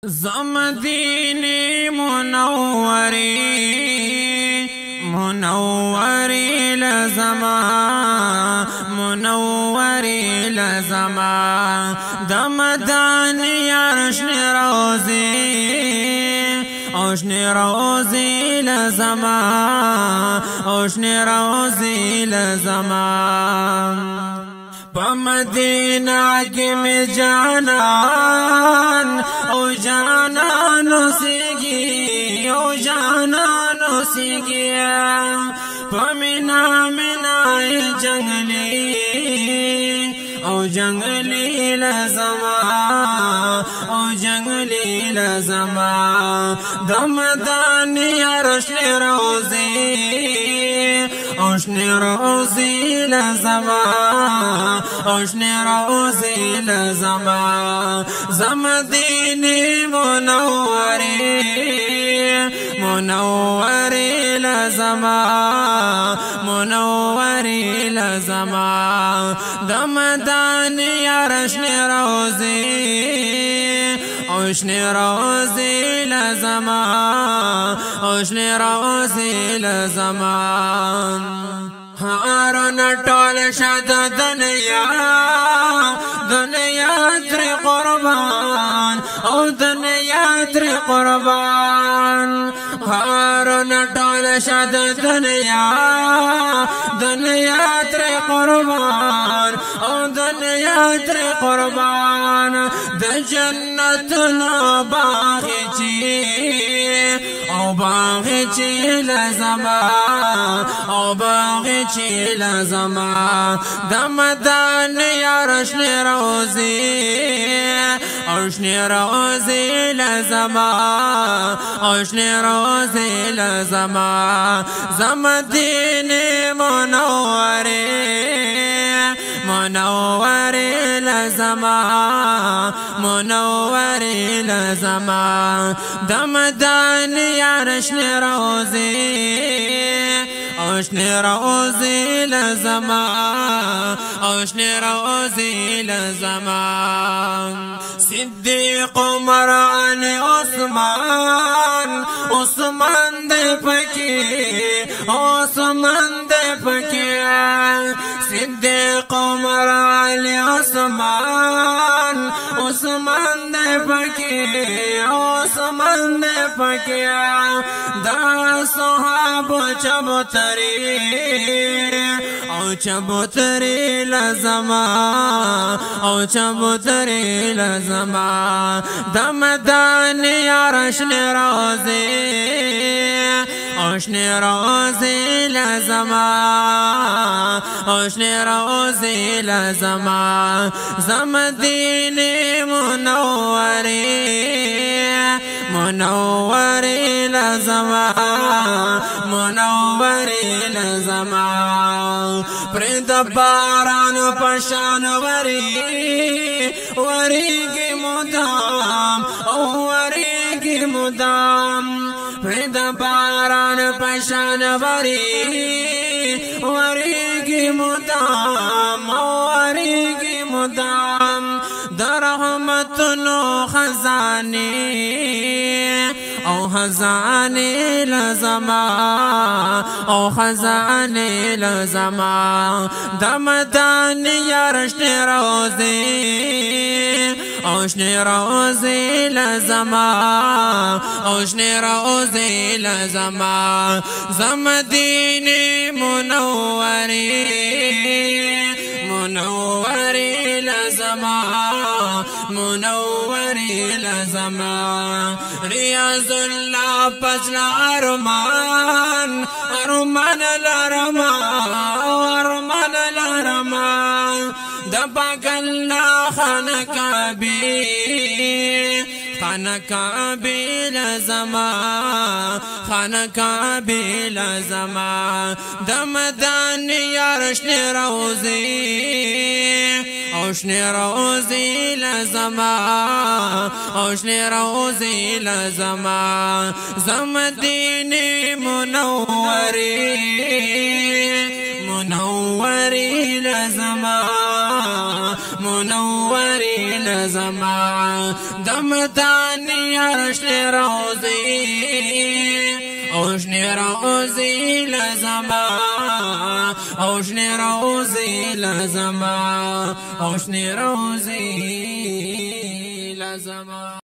زمديني منوري لزمان دمداني عرشني روزي لزمان بمدينة كم جانان او جانان سيگي بمنا جنگلی لزمان دمداني عرشني روزي لزمان زمديني منوري لزمان دمداني عرشني روزي لزمان هارون طول شد دنيا تر قربان او دنيا تر قربان هارون طول شد دنيا تر قربان او دنيا تر قربان د جنت نو باغچی لزمان دمداني عرشني روزي لزمان زمديني منوري لزمان دمداني عرشني روزي لزمان صديق عمر علي عثمان دے پکی صديق عمر علي عثمان دے پکی دا صحاب چبوتری لزمان دمداني عرشني روزي لزمان زمديني منوري لزمان پرد باران پشان وريگی مدام پرد باران پشان وريگی مدام در رحمتنو خزاني لزمان دمداني عرشني روزي لزمان زمديني منوري لزمان رياض الله پسنا ارمان لرمان دباق الله خانقابي لزمان دمداني عرشني روزي لزمان زمديني منوري لزمان منوري لزما دمداني عرشني روزي اوشني روزي لزما اوشني روزي لزما اوشني روزي لزما